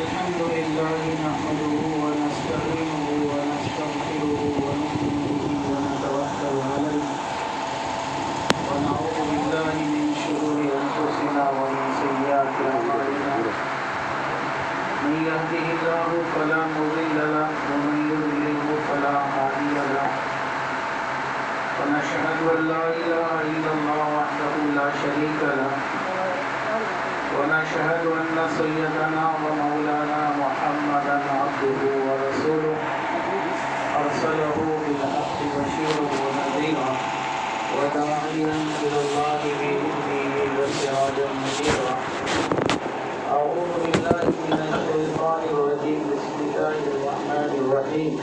الحمد لله نحمده ونستعينه ونستغفره ونؤمن به ونتوكل عليه ونعوذ بالله من شرور أنفسنا ومن سيئات أعمالنا من يهده الله فلا مضل له ومن يضلله فلا هادي له ونشهد أن لا إله إلا الله وحده لا شريك له ونشهد أن سيدنا ومولانا محمدا عبده ورسوله أرسله بالحق بشيرا ونذيرا وداعيا إلى الله بإذنه وسراجا منيرا. أعوذ بالله من الشيطان الرجيم. بسم الله الرحمن الرحيم.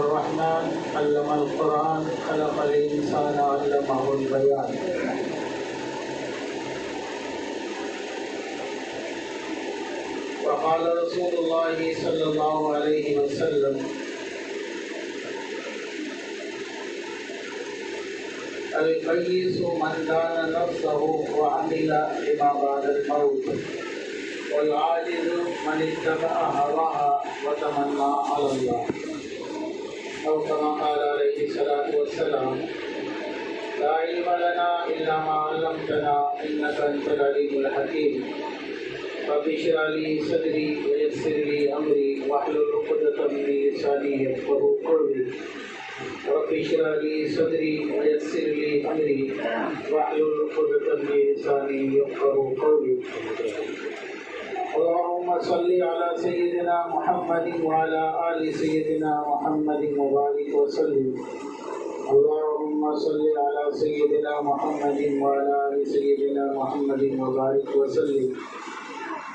الرحمن علم القرآن خلق الإنسان علمه البيان. وقال رسول الله صلى الله عليه وسلم القيس من دان نفسه وعمل لما بعد الموت والعاجز من اتبع هواها وتمنى على الله أو كما قال عليه الصلاة والسلام لا علم لنا إلا ما علمتنا إنك أنت العليم الحكيم. رب اشرح لي صدري ويسر لي أمري واحلل عقدة من لساني يفقهوا قولي. رب اشرح لي صدري ويسر لي أمري واحلل عقدة من لساني يفقهوا قولي. اللهم صل على سيدنا محمد وعلى آل سيدنا محمد وبارك وسلم. اللهم صل على سيدنا محمد وعلى آل سيدنا محمد وبارك وسلم.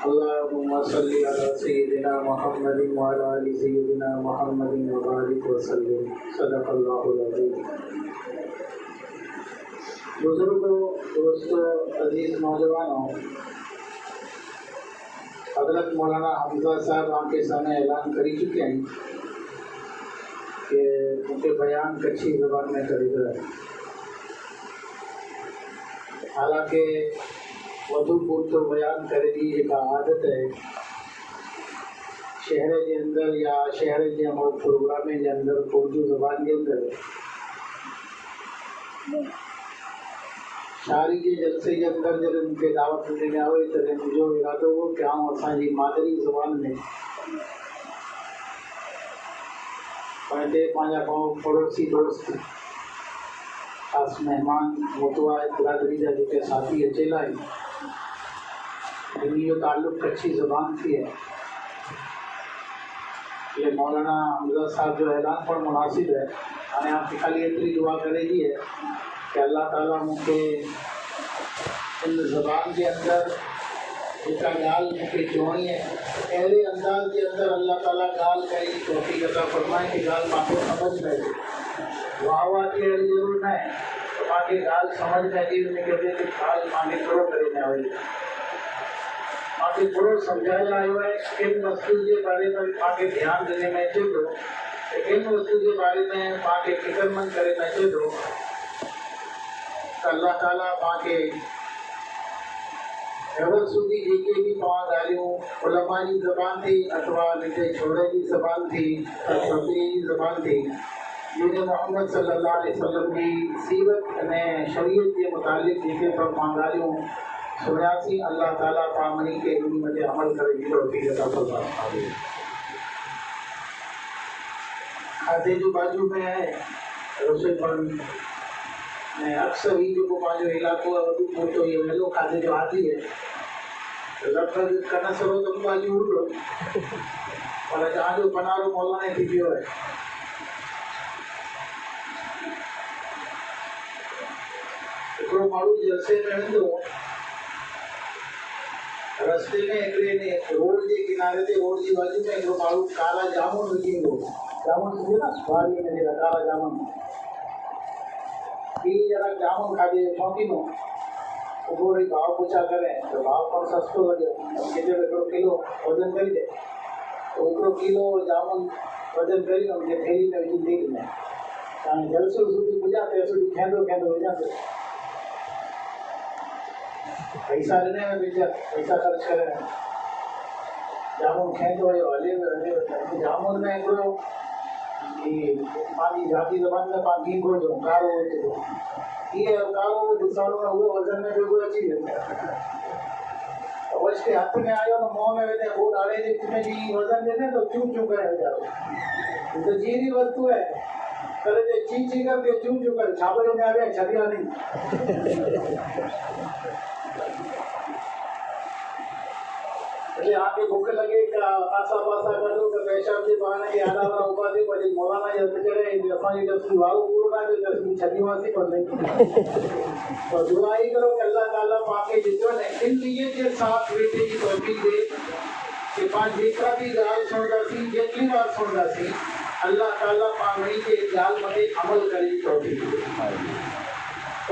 اللهم صل على سيدنا محمد وعلى آل سيدنا محمد وبارك وسلم. صدق اللہ العظیم. بزرگوں، دوستوں، عزیز نوجوانوں، حضرت مولانا حمزہ صاحب آپ کے سامنے اعلان کری چکے ہیں کہ ان کے بیان کچھی زبان میں کرے گا. حالانکہ ودو پورتو بیان کرے گی ایک عادت ہے شہر کے اندر یا شہر کے ہمارے پروگرام کے اندر اردو زبان کے اندر شاعری کے جلسے کے اندر جب ان کے دعوت دینے آئے تو جو ارادہ ہو کہ ہم اصل مادری زبان میں پہلے پانچا پڑوسی دوست خاص مہمان متوا برادری کا جو کہ ساتھی اچیلا ہے ان جو تعلق کچھی زبان تھی ہے. یہ مولانا حمزہ صاحب جو اعلان پر مناسب ہے. ہمیں آپ کی خالی اتنی دعا کرے گی ہے کہ اللہ تعالیٰ مجھے ان زبان کے اندر ایک گال مجھے جوڑی ہے پہلے انداز کے اندر اللہ تعالیٰ گال کرے توفیق عطا فرمائے کہ گال ماں سمجھ میں واہ واہ کی ضرور نہ ہے تو ماں کے گال سمجھ میں آئی انہیں کہتے ہیں کہ گال ماں کے تھوڑا کرے نہ ہوئی ماں کے تھوڑا سمجھایا ہوا ہے کن وستو کے بارے میں ماں کے دھیان دینے میں چلو کن وستو کے بارے میں ماں کے فکر مند کرے میں چلو اللہ تعالیٰ ماں کے حیرت سودی جیکے بھی پاں ڈالیوں علماء کی زبان تھی اتوا نیچے چھوڑے کی زبان تھی سبری کی زبان تھی جنہیں محمد صلی اللہ علیہ وسلم کی سیرت میں شریعت کے متعلق جیکے پر پاں ڈالیوں سنیاسی اللہ تعالیٰ پامنی کے علم میں عمل کرے گی توفیق عطا فرمائے. کھاتے جو بازو میں ہے رسول پر میں اکثر ہی جو پانچ علاقوں ہے ودو پورتو یہ ویلو کھاتے جو آتی ہے لگ بھگ کرنا سرو تو بازو اڑ لو اور جہاں جو بنارو مولانا تھی جو ہے ایکڑو مارو جلسے میں ہندو رستے میں ایکڑے نے روڈ کے کنارے تے روڈ کی بازو میں ایکڑو مارو کالا جامن وکي ہو جامن سمجھے نا سواری میں جگہ کالا جامن یہ ذرا جامن کھاتے شوقین ہو وہ رہی بھاؤ پوچھا کریں تو بھاؤ پر سستو لگے کتنے ایکڑو کلو وزن کری دے تو ایکڑو کلو جامن وزن کری ان کے تھیلی میں وجہ دے دیں جلسے سوٹی پوجا پیسے کھیندو کھیندو ہو جاتے پیسہ لینے میں بیچا پیسہ خرچ کرے जामुन खाईंदो हुयो हले जामुन में हिकिड़ो पंहिंजी जाती ज़बान में पाण गींगो जो कारो हुजे इहे कारो ॾिसण में उहो वज़न में बिल्कुलु अची वेंदो वश के हथ में आयो न मुंह में विधे वो डाले जे में जी वज़न ॾिने तो चू चू करे वीचारो तो जीरी वस्तु है करे जे ची ची करके चू चू करे छाबड़े में आवे छरिया नहीं એટલે આકે ભૂખ લગે કે આસા પાસા કરું કે પેશાબ જે બહાને કે આલાવા ઉપાધિ પછી મોલાના યદ કરે અસાની દસની વાળું પૂરું ના દે દસની છદીવાસી પર નહીં तो दुआई करो कि अल्लाह ताला पाके जितो ने इन लिए के साथ बेटे की तौफीक दे कि पांच जेकरा भी गाल सुनदासी जेतली बार सुनदासी अल्लाह ताला पावणी के गाल मते अमल करे तौफीक दे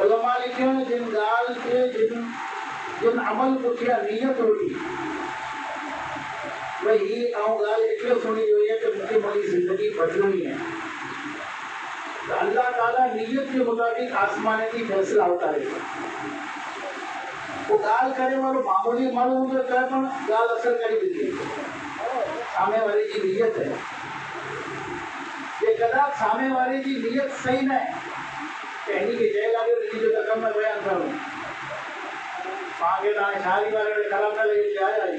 उलमा लिखियो ने जिन गाल के जिन अमल पुठिया नियत होगी वही आऊं गाल इतने सुनी हुई है कि मुझे मेरी जिंदगी बदलनी है तो अल्लाह ताला नियत के मुताबिक आसमाने की फैसला होता है वो गाल करे वालों मामूली मालूम जो क्या पण गाल असर करी देती है सामने वाले की नियत है ये कदाच सामने वाले की नियत सही न है कहनी की जय लागे नहीं जो तक मैं बयान करूं आगे ना शादी वाले खराब ना लगे क्या आई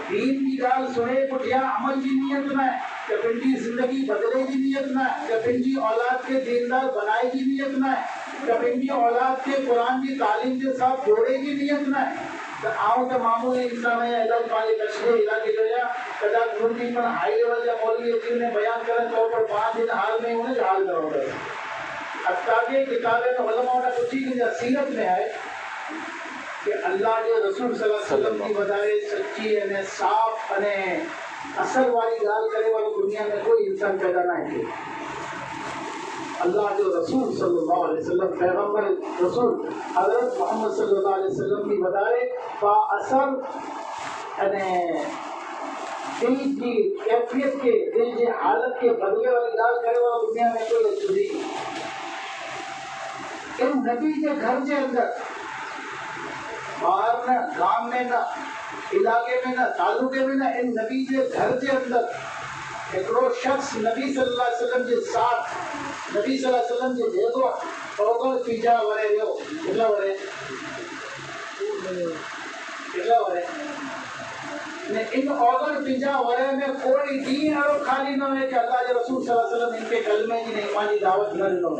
दीन की गाल सुने पुठिया अमल की नियत में जब इनकी जिंदगी बदले की नियत में जब इनकी औलाद के दीनदार बनाए की नियत में जब इनकी औलाद के कुरान की तालीम के साथ जोड़े की नियत में तो आओ तो मामूली इंसान है अलग पाले कशरे इलाके जो या कदा मुर्गी पर हाई लेवल या मौलवी यकीन ने बयान करन तो पर 5 दिन हाल में उन्हें हाल करोगे हत्ता के किताबें में उलमा ने पूछी कि सीरत में है कि अल्लाह के रसूल सल्लल्लाहु अलैहि वसल्लम की बताए सच्ची अने साफ अने असर वाली गाल करे वाली दुनिया में कोई इंसान पैदा ना है अल्लाह जो रसूल सल्लल्लाहु अलैहि वसल्लम पैगंबर रसूल हजरत मोहम्मद सल्लल्लाहु अलैहि वसल्लम की बताए बा असर अने दिल की कैफियत के दिल की हालत के बदले वाली गाल करे वाली दुनिया में कोई नहीं इन नबी के घर के अंदर बाहर न गांव में न इलाके में न तालुके में न इन नबी के घर के अंदर एकड़ो शख्स नबी सल्लल्लाहु अलैहि वसल्लम के साथ नबी सल्लल्लाहु अलैहि वसल्लम के देखो ओगल पीछा वरे रहो कितना वरे ने इन ओगल पीछा वरे में कोई दीन और खाली न है कि अल्लाह के रसूल सल्लल्लाहु अलैहि वसल्लम इनके कलमे की नहीं मानी दावत न लो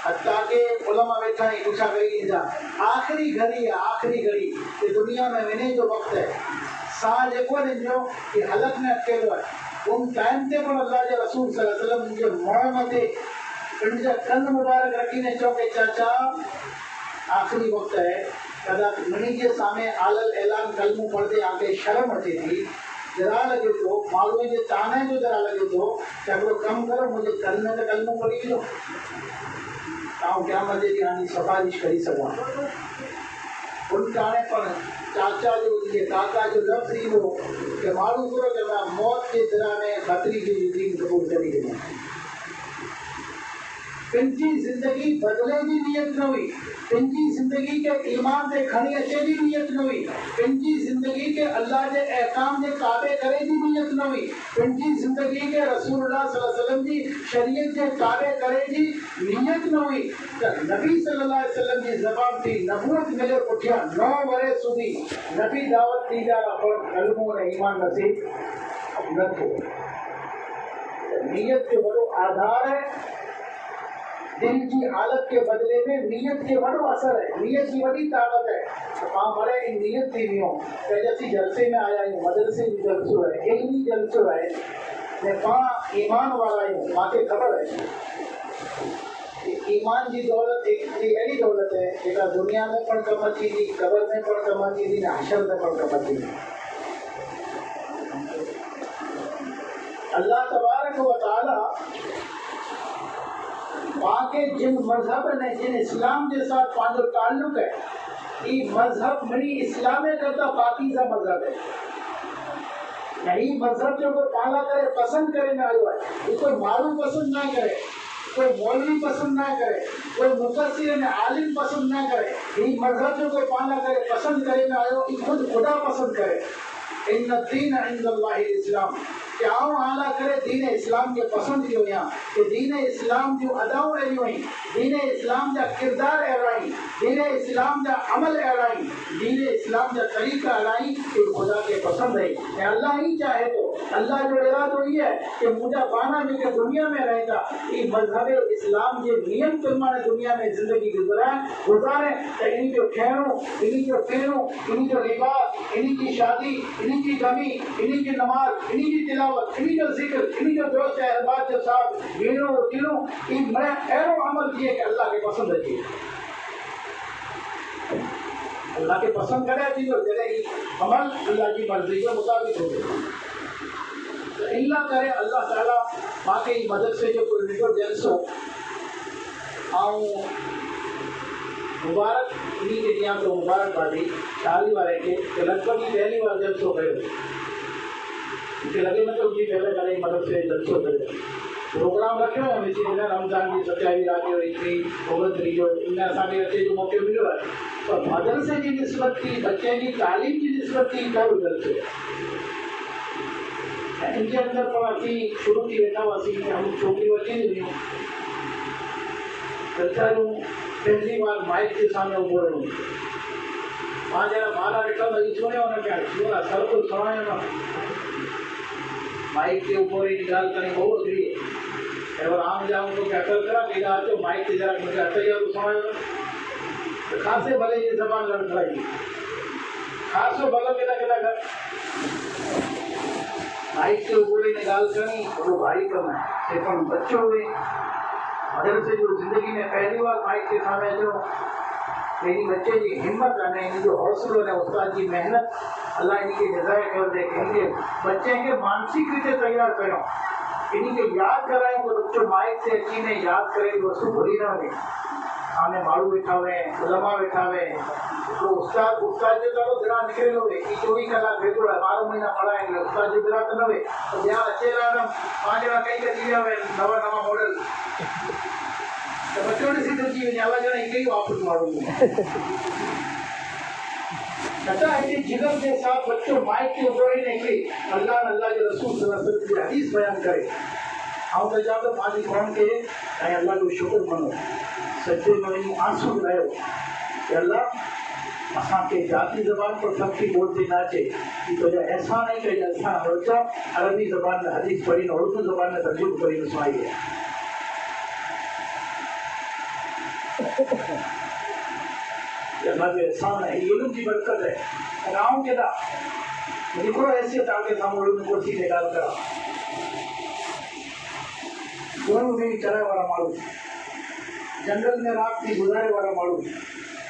हत्ता के उलमा बैठा ही पूछा करी जा आखिरी घड़ी है आखिरी घड़ी ये दुनिया में वने जो वक्त है साज को जो कि हालत में अकेलो है उन टाइम ते पर अल्लाह के रसूल सल्लल्लाहु अलैहि वसल्लम के मुंह मथे इनके कंद मुबारक रखी ने चौके चाचा आखिरी वक्त है कदा मनी के सामने आलल ऐलान कलमो पढ़ते आके शर्म अचे थी जरा लगे तो मालूम जे ताने जो जरा लगे तो चलो कम करो मुझे कलमे में कलमो पढ़ी लो ताऊ क्या मजे की आनी सफारिश करी सका उन काने पर चाचा जो ये काका जो लफ्ज़ ही वो कि मालूम करो कि मैं मौत के जरा में खतरी की जिंदगी कबूल करी गई इनकी जिंदगी बदले की नियत न हुई इनकी जिंदगी के ईमान से खड़ी अचे की नियत न हुई इनकी जिंदगी के अल्लाह के अहकाम के ताबे करे की नियत न हुई इनकी जिंदगी के रसूलुल्लाह सल्लल्लाहु अलैहि वसल्लम की शरीयत के ताबे करे की नियत न हुई तो नबी सल्लल्लाहु अलैहि वसल्लम की ज़बान थी नबूवत मिले उठिया 9 वरे सुधी नबी दावत दी जा पर कलमो और ईमान नसीब न थो नियत जो बड़ो आधार है दिल की हालत के बदले में नियत के बड़ो असर है नियत की बड़ी ताकत है तो बड़े इन नियत थी नहीं हो जैसे जलसे में आया हूँ मदरसे जलसो है इल्मी जलसो है ने ईमान वाला हूँ मां के खबर है ईमान की दौलत एक अड़ी दौलत है जेका दुनिया में पण कम अची थी कबर में पण कम अची थी हशर में पण कम अची थी अल्लाह तबारक व तआला बाकी जिन मजहब ने जिन इस्लाम के साथ पांचो ताल्लुक है ये मजहब मेरी इस्लाम करता पाकीज़ा मजहब है नहीं मजहब जो कोई पाला करे पसंद करे ना आयो है ये कोई मारू पसंद ना करे کوئی مولوی پسند نہ کرے، کوئی مفسر عالم پسند نہ کرے، یہ مذہب جو کوئی پانا کرے پسند کرے نہ آئے، یہ خود خدا پسند کرے۔ ان الدین عند اللہ الاسلام، کہ آؤ اعلیٰ کرے دین اسلام کے پسند جو یہاں کہ دین اسلام جو اداؤں ایلی ہوئیں، دین اسلام جا کردار اہلائیں، دین اسلام جا عمل اہلائیں، دین اسلام جا طریقہ اہلائیں، کہ خدا کے پسند ہے۔ کہ اللہ ہی چاہے تو اللہ جو ارادو یہ ہے کہ مجھے بانا میں کہ دنیا میں رہتا یہ مذہب اسلام کے نیم فرمانے دنیا میں زندگی گزاریں، تو انہی جو کھیروں، انہی جو پیروں، انہی جو لباس، انہی کی شادی، انہی کی غمی، انہی کی نماز، انہی کی تلاوت، انہی جو ذکر، انہی جو دوست احباب کے ساتھ گھروں تلوں، ان میں خیر و عمل کیے کہ اللہ کے پسند ہے، اللہ کے پسند کرے تھی جو تیرے ہی عمل اللہ کی مرضی کے مطابق ہو گئے۔ تو اللہ کرے اللہ تعالیٰ باقی مدد سے جو کوئی نکو جلسو آؤں مبارک انہی کے دیا تو مبارک بادی شالی والے کے لگ بھگ ہی پہلی بار جلسوں گئے مجھے لگے میں تو پہلے کرے مدد سے جلسوں کرے پروگرام رکھے ہوئے ہیں اسی دن رمضان کی سچائی راتی ہوئی تھی عبدری جو انہیں اسانے رکھے جو موقع ملو ہے اور مدرسے کی نسبت کی بچے کی تعلیم کی نسبت کی کیا جلسے ان کے اندر پر اسی شروع کی بیٹا ہوا سی کہ ہم چھوٹی بچی نہیں ہوں چلتا ہوں پہلی بار مائک کے سامنے اوپر ہوں وہاں جرا مالا بیٹھا تھا یہ سونے ہونا کیا سونا سر کو سنایا نا مائک کے اوپر ہی نکال کریں بہت ہوئی ہے اور عام جاؤں تو کیا کر کرا کہ آتے ہو مائک کے ذرا مجھے آتا ہی تو سنایا نا خاصے بھلے یہ زبان لڑ کرائی خاص و بھلو کتا کتا کر مائک کے اوپر ہی نکال کریں وہ بھائی کرنا ہے لیکن بچوں ہوئے مدر سے جو زندگی میں پہلی بار مائک کے سامنے جو میری بچے کی ہمت ہے ان جو حوصلہ ہے استاد کی محنت اللہ ان کی جزائے کر دے کہ ان کے بچے کے مانسک ریتے تیار کرو ان کے یاد کرائیں وہ بچوں مائک سے اچھی نے یاد کریں وہ سو بھری نہ ہوئے سامنے ماڑو بیٹھا ہوئے ہیں علماء بیٹھا ہوئے ہیں تو استاد جو کرو ذرا نکلے ہوئے کہ 24 کلاک بھیجو 12 مہینہ پڑھائیں گے استاد جو ذرا تو نہ ہوئے تو بیاہ اچھے رہا 5 جگہ کئی کا دیا ہوئے نوا ماڈل بچوں نے سیدھ کی ہوئی اللہ جانا ایک ہی واپس ماروں گے کہتا ہے کہ جگر کے ساتھ بچوں مائک کے اوپر ہی نہیں کہ اللہ کے رسول صلی اللہ علیہ وسلم کی حدیث بیان کرے ہم تو جاتے پانی قرآن کے اے اللہ کو شکر منو سچے میں آنسو رہے ہو کہ اللہ اساں کے ذاتی زبان پر سب کی بولتے نہ چاہیے تو جو ایسا نہیں کہ ایسا ہرچا عربی زبان میں حدیث پڑھی نہ اردو زبان میں ترجمہ پڑھی نہ سنائی ہے اللہ کے احسان ہے یہ علم کی برکت ہے گاؤں کے دا لکھو ایسے تاکہ ہم علم کو سی نکال کرا دونوں نہیں چلے والا معلوم جنگل میں رات کی گزارے والا معلوم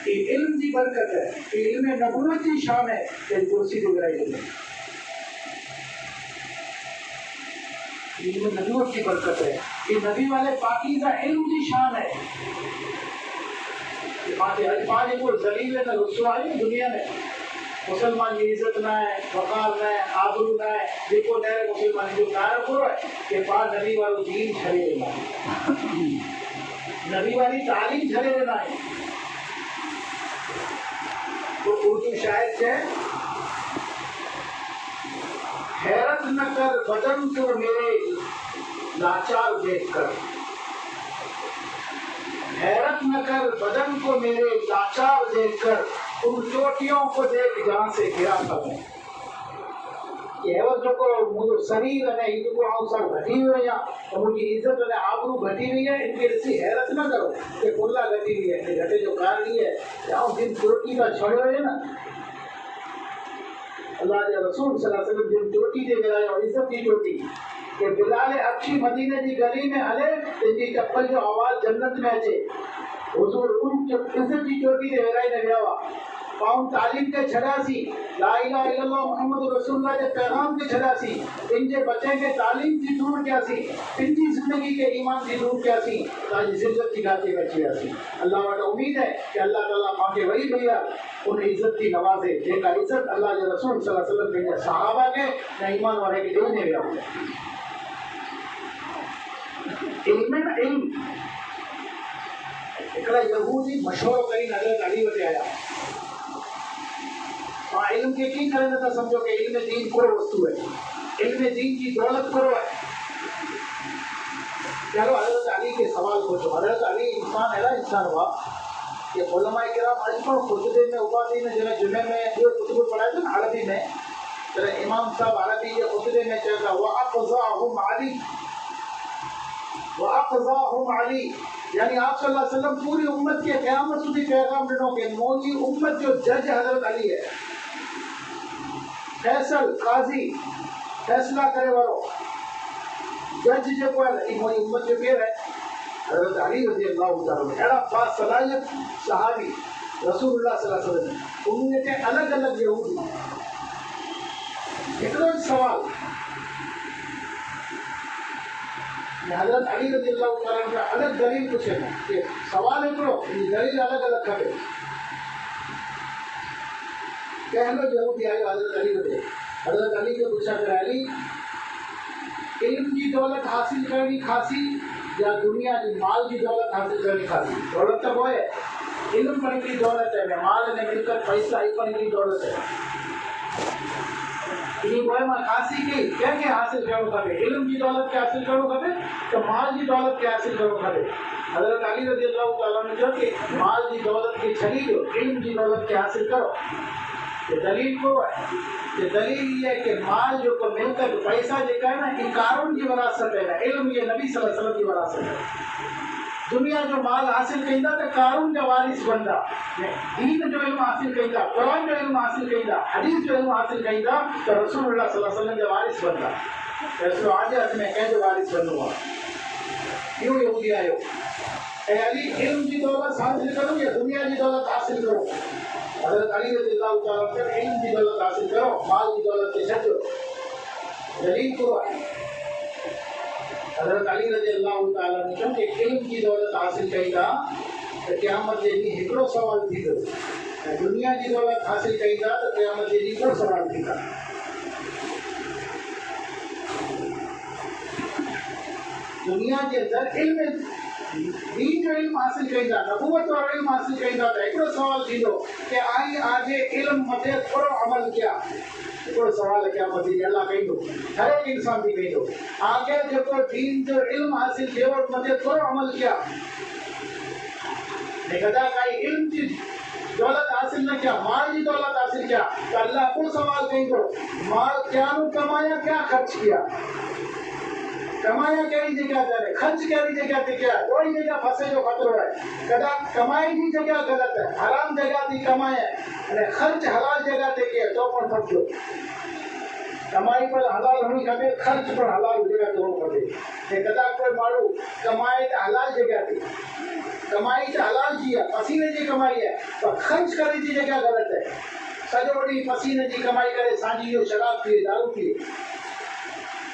یہ علم کی برکت ہے یہ علم نبوت کی شان ہے کہ کرسی دے گرائی دے علم نبوت کی برکت ہے یہ نبی والے پاکیزہ علم کی شان ہے پانچ کو ذلیل ہے رسوا ہے دنیا میں مسلمان کی عزت نہ ہے وقار نہ ہے آبرو نہ ہے دیکھو نئے مسلمان جو کار ہو رہا ہے کہ پانچ نبی والوں دین چھڑے دینا ہے نبی والی تعلیم چھڑے دینا ہے تو اردو شاعر سے حیرت نہ کر بدن تو میرے لاچار دیکھ کر حیرت نہ کر بدن کو میرے لاچار دیکھ کر ان چوٹیوں کو دیکھ جہاں سے گرا کروں یہ وہ جو کو مجھے شریر ہے ان کو آؤں سب گھٹی ہوئی ہیں تو مجھے عزت ہے آبرو گھٹی ہوئی ہے ان کی ایسی حیرت نہ کرو کہ کلا گھٹی ہوئی ہے کہ گھٹے جو کار لی ہے جاؤں جن چوٹی کا چھڑے ہوئے نا اللہ کے رسول صلی اللہ علیہ وسلم جن چوٹی دے گئے اور عزت کی چوٹی کہ بلال اچھی مدینہ کی گلی میں ہلے ان کی چپل جو آواز جنت میں اچے حضور ان عزت کی چوٹی دے ویرائی نے گیا پاؤں تعلیم کے چھڑا سی لا الہ الا اللہ محمد رسول اللہ کے پیغام کے چھڑا سی ان کے بچے کے تعلیم کی دور کیا سی ان کی زندگی کے ایمان کی دور کیا سی تاج عزت کی گاتے بچیا سی اللہ والا امید ہے کہ اللہ تعالیٰ پاکے وہی بھیا انہیں عزت کی نوازے جن کا عزت اللہ کے رسول صلی اللہ علیہ وسلم کے صحابہ کے نہ ایمان والے کے دینے گیا علم हिकिड़ा यहूदी मशवरो करी हज़रत अली वटि आया मां इल्म खे कीअं करे नथा सम्झो कि इल्म दीन कोड़ो वस्तु है, इल्म दीन जी दौलत कोड़ो है। चलो हज़रत अली के सवाल पूछो। हज़रत अली इंसान अहिड़ा इंसान हुआ कि उलमाए किराम अॼु पण खुतबे में उपाधि में जॾहिं जुमे में इहो खुतबो पढ़ाए थो न अरबी में, तॾहिं इमाम साहब अरबी जे खुतबे में चयो था वअक़ज़ाहुम अली, यानी आप सल्लल्लाहु अलैहि वसल्लम पूरी उम्मत के क़यामत सुधी पैगाम ॾिनो कि मुंहिंजी उम्मत जो जज हज़रत अली है, फैसल काज़ी फैसला करे वारो जज जेको आहे ई मुंहिंजी उम्मत जो केरु आहे? हज़रत अली रज़ी अल्लाह ताला। अहिड़ा बासलाहियत सहाबी रसूलुल्लाह सल्लल्लाहु अलैहि वसल्लम, उन्हनि खे अलॻि अलॻि यहूदी। हिकिड़ो सवाल हज़रत अली रज़ी अल्लाह ताला खां अलॻि दलील पुछे कि सवाल हिकिड़ो दलील अलॻि अलॻि खपे। कहलो यहूदी आयो हज़रत अली वटि, हज़रत अली खे पुछा कि अली इल्म जी दौलत हासिल करनी खासी या दुनिया जी माल जी दौलत हासिल करनी खासी? दौलत तो वो है, इल्म पर की दौलत है, माल ने मिलकर पैसा ही पर की दौलत है। इन्हीं वो मां खासी की क्या क्या हासिल करो खपे? इल्म जी दौलत के हासिल करो खपे तो माल जी दौलत के हासिल करो खपे? हज़रत अली रज़ी अल्लाह ताला ने चयो कि माल जी दौलत के छॾी ॾियो, इल्म जी दौलत के हासिल करो। ये दलील को है, ये दलील ये है कि माल जो को मिलकर पैसा जेका है ना ये कारून की वरासत है, इल्म ये नबी सल्लल्लाहु अलैहि वसल्लम की वरासत है। दुनिया जो माल हासिल कईंदा तो कारून जा वारिस बनदा, दीन जो इल्म हासिल कईंदा, कुरान जो इल्म हासिल कईंदा, हदीस जो इल्म हासिल कईंदा तो रसूलुल्लाह सल्लल्लाहु अलैहि वसल्लम जा वारिस बनदा। ऐसो आजाद में कंहिंजो वारिस बनणो आहे? इहो यहूदी आयो ऐं अली इल्म जी दौलत हासिल करो या दुनिया जी दौलत हासिल करो? हज़रत अली रज़ी अल्लाह ताला ने इल्म जी दौलत हासिल करो, माल जी दौलत खे छॾियो। दलील को आहे हज़रत अली रज़ी अल्लाह ताला ने चयो कि इल्म जी दौलत हासिल कईंदा त क़यामत जे ॾींहुं हिकिड़ो सवाल थींदो ऐं दुनिया जी दौलत हासिल कईंदा त क़यामत जे ॾींहुं ॿ सवाल थींदा। दुनिया जे अंदरि इल्म दीन जो इल्म हासिल कईंदा, नबूवत वारो इल्म हासिल कईंदा त हिकिड़ो सवाल थींदो कि आई आगे इल्म मथे थोरो अमल कया। हिकिड़ो सवाल क़यामत जे ॾींहुं अल्लाह कईंदो, हर एक इंसान बि कईंदो। आगे जेको दीन जो इल्म हासिल थियो मथे थोरो अमल कया, गदा काई इल्म जी दौलत हासिल न किया, माल जी दौलत हासिल किया तो अल्लाह को सवाल कईंदो, माल क्या कमाया, क्या खर्च किया? कमाया कहिड़ी जगह ते, खर्च कहिड़ी जगह ते किया? कोई जगह फंसे जो खतरो है। कदा कमाई जी जगह गलत है, हराम जगह थी कमाए अने खर्च हलाल जगह ते किया तो पण फंसो। कमाई पर हलाल होनी खपे, खर्च पर हलाल जगह ते होनी खपे। जे कदा कोई माण्हू कमाए त हलाल जगह ते, कमाई त हलाल जी है, पसीने जी कमाई है, पर खर्च करण जी जगह गलत है। सॼो ॾींहुं पसीने जी कमाई करे सांझी जो शराब पिए, दारू पिए,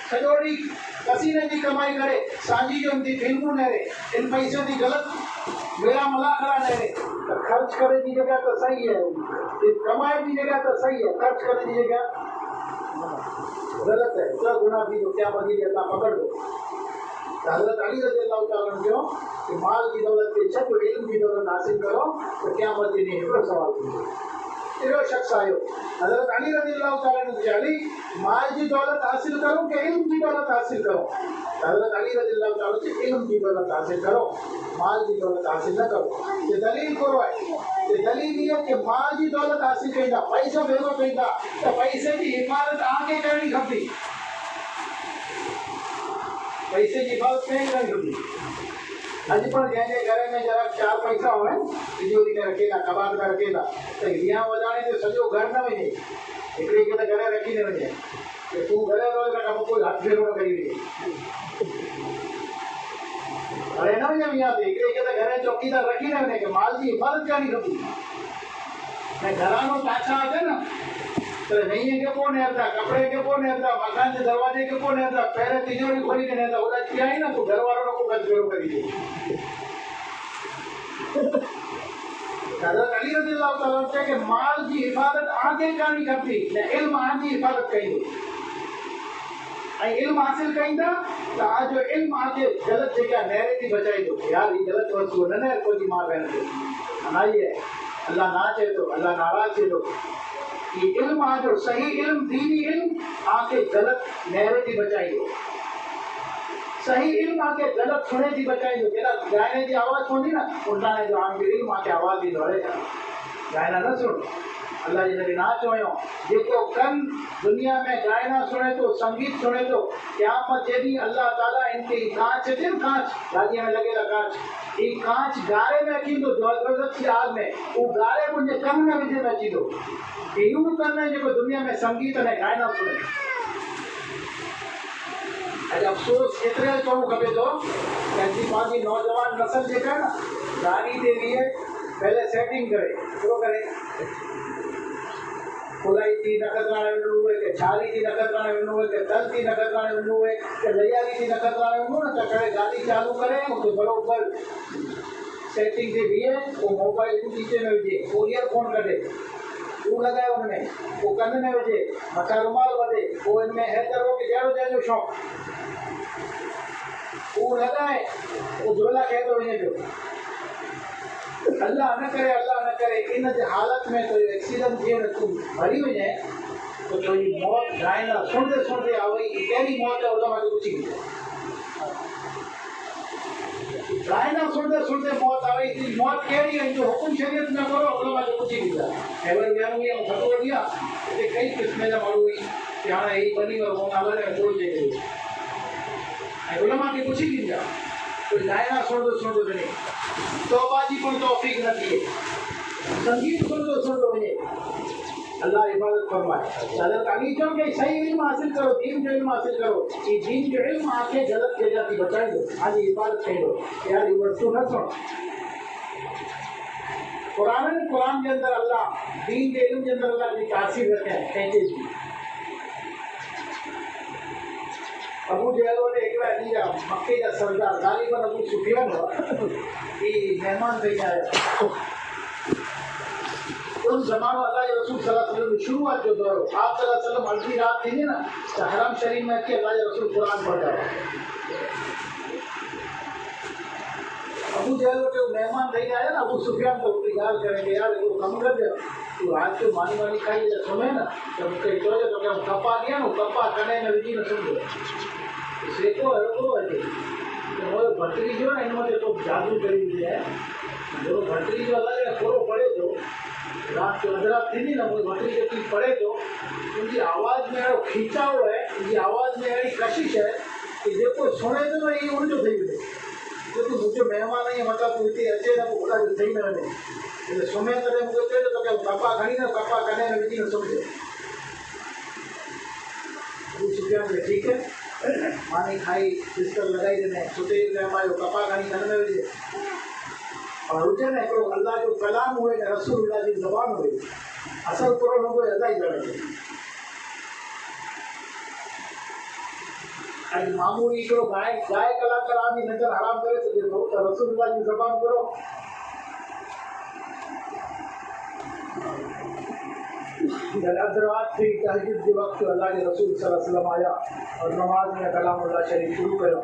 सॼो ॾींहुं पसीने जी कमाई करे सांझी जो इनकी फिल्मूं नहरे, इन पैसे की गलत मेरा मलाखरा नहरे तो खर्च करने की जगह तो सही है, कमाई की जगह तो सही है, खर्च करने की जगह गलत है। तो गुना भी तो क्या बदी अल्लाह पकड़ दो। हज़रत अली रज़ी अल्लाह ताला ने कहो कि माल की दौलत के छॾो, इल्म की दौलत हासिल करो तो क्या बदी ने हिकिड़ो सवाल थींदो। एॾो शख़्स आयो हज़रत अली रज़ी अल्लाह ताला ने चयो अली माल जी दौलत हासिल करो कि इल्म की दौलत हासिल करो? हज़रत अली रज़ी अल्लाह ताला ने इल्म की दौलत हासिल करो, माल की दौलत हासिल न करो। ये दलील करो है, ये दलील ये कि माल की दौलत हासिल कईंदा, पैसो भेगो कईंदा तो पैसे की हिफाज़त आगे करनी खपे। पैसे की हिफाज़त कहीं करनी खपे। अॼु पण जंहिंजे घर में जरा 4 पैसा हो तिजोरी में रखेला, कबाड़ में रखेला तो हिया वॼाणे ते सॼो घर न वञे, हिकिड़ी खे त घर रखी न वञे कि तूं घर रहो त कमु कोई हथ फेरो न करी वञे। हाणे न वञे मियां ते हिकिड़े खे त घर चौकीदार रखी न वञे कि माल जी हिफ़ाज़त करणी खपे। ऐं घरानो टाछा अचे न तो नईअ खे पोइ नेरता, कपिड़े खे पोइ नेरता, मकान जे दरवाजे खे पोइ नेरता, पहिरें तिजोरी खोली के नेरता। ओॾा थी आई न तूं घर वारो न को हथ फेरो करी ॾे। हज़रत अली रज़ी अल्लाह ताला ने चयो कि माल जी हिफ़ाज़त आगे करणी खपे, न इल्म आजी हिफ़ाज़त कईंदो। ऐं इल्मु हासिल कईंदा तव्हांजो इल्मु आके ग़लति जेका नहरे थी बचाई थो यार हीअ ग़लति वस्तु न नहर कोई मां भेण ते अनाई आहे अल्लाह ना चए थो अल्लाह नाराज़ थिए थो ये इल्मु आजो सही इल्मु दीनी इल्मु आके ग़लति नहरे थी बचाई थो सही इल्मु आके ग़लति सुणे थी बचाई थो जहिड़ा ॻाइण जी आवाज़ हूंदी न उल्टाणे जो हाणे इल्मु आके आवाज़ ॾींदो अरे ॻाइणा न सुण अल्लाह जे नबी ना चयो जेको कन दुनिया में गायना सुने तो संगीत सुने तो क़यामत जे ॾींहुं अल्लाह ताला इनके कांच अचे न कांच गाॾीअ में लॻियल कांच ही कांच गारे में अची ईंदो दोज़ख जी आग में उहो गारे मुंहिंजे कन में विझे में अची थो इहो कन आहे जेको दुनिया में संगीत ऐं गायना सुने अॼु अफ़सोस एतिरे चवणु खपे थो कि अॼु पंहिंजी नौजवान नसल जेका न गाॾी ते बीहे पहले सेटिंग करे पूरो करे खुलाई थी नखत्राणे वञिणो हुए कि छाली थी नखत्राणे वञिणो हुए कि तल थी नखत्राणे वञिणो हुए कि लैयारी थी नखत्राणे वञिणो न त करे गाॾी चालू करे उते बराबरि सेटिंग ते बीहे पोइ मोबाइल नीचे में विझे पोइ ईयरफोन कढे उहो लॻाए हुन में पोइ कन में विझे मथां रुमाल वधे पोइ हिन में हैदर हो कि जहिड़ो जंहिंजो शौक़ु उहो लॻाए उहो झोला खे थो वञे पियो अल्लाह न करे इन जे हालत में कोई एक्सीडेंट थिए न तूं मरी वञे तो तुंहिंजी मौत गाइना सुणंदे सुणंदे आ वई कहिड़ी मौत आहे उन मां पुछी गाइना सुणंदे सुणंदे मौत आ वई तुंहिंजी मौत कहिड़ी आहे जो हुकुम शरीयत में करो उन मां पुछी ॾींदा हैबर वियाऊं ऐं थधो वठी आहे हिते कई क़िस्म जा माण्हू हुई कि हाणे हीअ बनी वियो उहो नाले में कोई चई ऐं उन मां पुछी ॾींदा कोई गाइना सुणंदो सुणंदो वञे तौबा जी कोई तौफीक न थिए संगीत सुणंदो सुणंदो वञे अल्लाह इबादत फरमाए हज़रत अली चयो कि सही इल्मु हासिल करो दीन जो इल्मु हासिल करो ये दीन जो इल्मु आके ग़लति जॻह थी बचाईंदो तव्हांजी इबादत कईंदो यार हीअ वस्तु न सुण क़ुरान जे अंदरि अल्लाह दीन जे इल्म जे अंदरि अल्लाह जी तासीर रखिया कंहिंजे जी अबू जहल ने हिकिड़ा ॾींहं जा मके जा सरदार ग़ालिबन अबू सुफियान हुआ ही महिमान ठही आया उन ज़मानो अल्लाह जे रसूल सल्लल्लाहु अलैहि वसल्लम शुरूआत जो दौर हो आप सल्लल्लाहु अलैहि वसल्लम हल्की रात थींदी न त हरम शरीफ में अची अल्लाह जे रसूल क़ुरान पढ़ंदा अबू जहल जो महिमान ठही आया न अबू सुफियान तो हिकिड़ी ॻाल्हि करे यार हिकिड़ो कमु कजे तूं राति जो मानी वानी खाई त सुम्हे न त मूंखे चइजे तोखे कपा ॾियां न कपा कॾहिं न विझी न सुम्हंदो सेको अहिड़ो अचे मुंहिंजो भटरी जो न हिन मथे तो जादू करी ॾींदी आहे जो भटरी जो अलाए थोरो पढ़े थो राति जो अधु राति थींदी न मुंहिंजी भटरी जेकी पढ़े थो उनजी आवाज़ में अहिड़ो खींचाव आहे उनजी आवाज़ में अहिड़ी कशिश आहे कि जेको सुणे थो न इहो उनजो ठही वञे जो तूं मुंहिंजो महिमान आहीं मथां तूं हिते अचे न पोइ उनजो ठही न वञे એટલે સુમે તને મૂકે છે તો તને કપા ખણીને કપા કને ને વિધિને સમજે અબુ સુફિયાન કે ઠીક है मानी खाई बिस्तर लगाई देने सुते हमारे कपा खणी कन में विझे और हुजे न हिकिड़ो अल्लाह जो कलाम हुए न रसूलुल्लाह जी ज़बान हुए असर पूरो न हुए अदा ई ॼाणे अॼु मामूली हिकिड़ो गाए कलाकार आदमी नज़र हराम करे सघे थो त रसूलुल्लाह जी ज़बान पूरो जब अदरात थी तहज्जुद के वक्त अल्लाह के रसूल सल्लल्लाहु अलैहि वसल्लम आया और नमाज में कलामुल्लाह शरीफ शुरू करो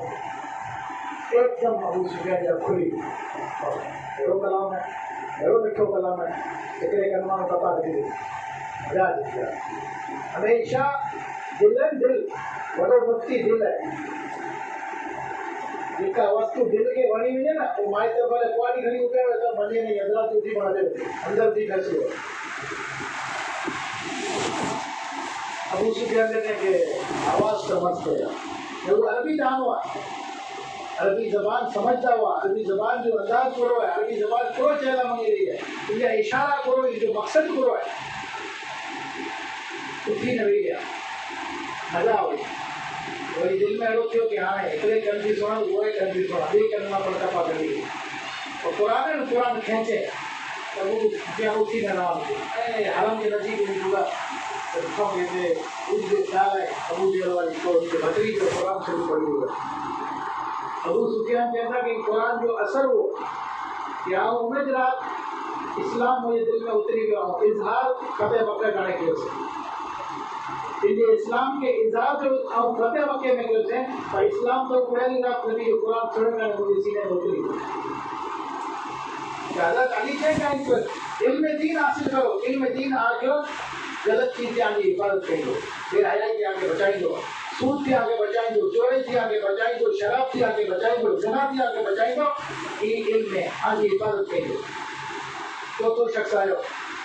एकदम अबू सुफियान जब खुली अहिड़ो कलाम है अहिड़ो मिठो कलाम है हिकिड़े कलमा में कपा रखी ॾिठी हमेशा दिल दिल वॾो मुफ़्ती दिल आहे जेका वस्तु दिल खे वणी वञे न पोइ माइट भले कुआरी खणी उठे त मञे नहीं अदरात उथी पण हले अंदर थी फैसलो अबू सुफियान ने के आवाज़ तो मत कया वो अरबी जानो है अरबी ज़बान समझता हुआ अरबी ज़बान जो अंदाज करो है अरबी ज़बान करो चेला मंगी रही है ये इशारा करो ये जो मकसद करो है उठी न रही गया मज़ा हो वही दिल में अड़ो थियो कि हाँ हिकिड़े कन जी सुणो उहे कन जी सुणो ॿिए कन मां पर कपा कढी और क़ुरान खींचे त उहो कीअं उथी न रहा ऐं हरम जे नज़दीक में पूरा ॾिठो वेंदे उनजे ख़्याल आहे अबू जहल वारी को उनके भतरी जो क़ुरान शरीफ पढ़ी हुआ अबू सुफियान चवंदा कि क़ुरान जो असर हो कि आउं उन रात इस्लाम मुंहिंजे दिलि में उतरी वियो ऐं इज़हार कॾहिं बक़े कान्हे कयोसीं Jadi Islam ke izaat और फतेह वके में कहते हैं पर इस्लाम तो पहली रात नबी कुरान पढ़ने में मुझे सीने होती है ज़्यादा अली के टाइम पर इल्म दीन हासिल करो इल्म दीन आगे गलत चीज़ें आगे हिफाजत करो फिर हयाई के आगे बचाई दो सूद के आगे बचाई दो चोरी के आगे बचाई दो शराब के आगे बचाई दो ज़िना के आगे बचाई दो ये इल्म में आगे हिफाजत करो तो शख्स आयो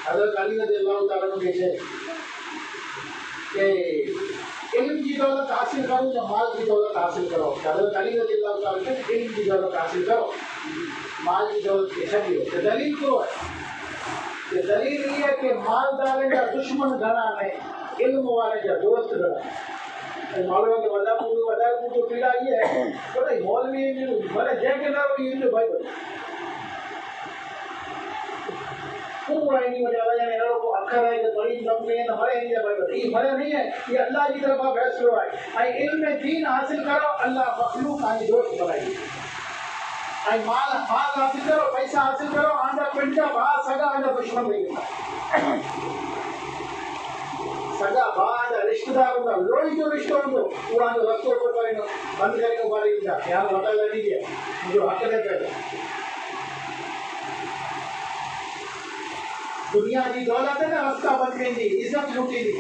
हज़रत अली रज़ियल्लाहु ताला अन्हु कहते कि इल्म की दौलत हासिल करो या माल की दौलत हासिल करो हज़रत अली रज़ियल्लाहु ताला कहते इल्म की दौलत हासिल करो माल की दौलत के छड़ियो तो दलील क्यों है कि दलील ये है कि मालदार का दुश्मन घना नहीं इल्म वाले का दोस्त घना मालूम के वदा को पीड़ा ये है बोले मौलवी बोले जय के ना ये जो भाई पूरा नहीं हो जाता यानी लोगों को अखर है कि बड़ी लंबी है हमारे नहीं भाई ये भले नहीं है ये अल्लाह की तरफ आप फैसला है आई इल्म दीन हासिल करो अल्लाह मखलूक आई दोस्त बनाई आई माल हासिल करो पैसा हासिल करो आंधा पिंडा भाई सगा आंधा दुश्मन नहीं सगा भाई आंधा रिश्तेदार होगा लोही जो रिश्ता होगा वो आंधा रस्तों पर करेंगे बंद करेंगे बारी जा यहाँ बता दीजिए जो हक देते हैं दुनिया की दौलत है ना रास्ता बंद पेंदी इज्जत लूटी दी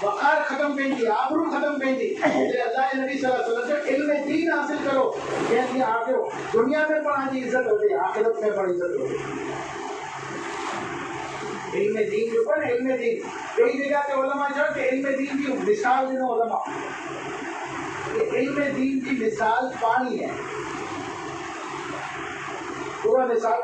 वकार खत्म पेंदी आबरू खत्म पेंदी इसलिए अल्लाह के नबी सल्लल्लाहु अलैहि वसल्लम इल्म दीन हासिल करो जैसे आगे दुनिया में पढ़ा की इज्जत होती है आखिरत में बड़ी इज्जत होती है इल्म दीन जो है इल्म दीन कई जगह के उलमा जो कि इल्म दीन की मिसाल देना उलमा ये इल्म दीन की मिसाल पानी है पूरा मिसाल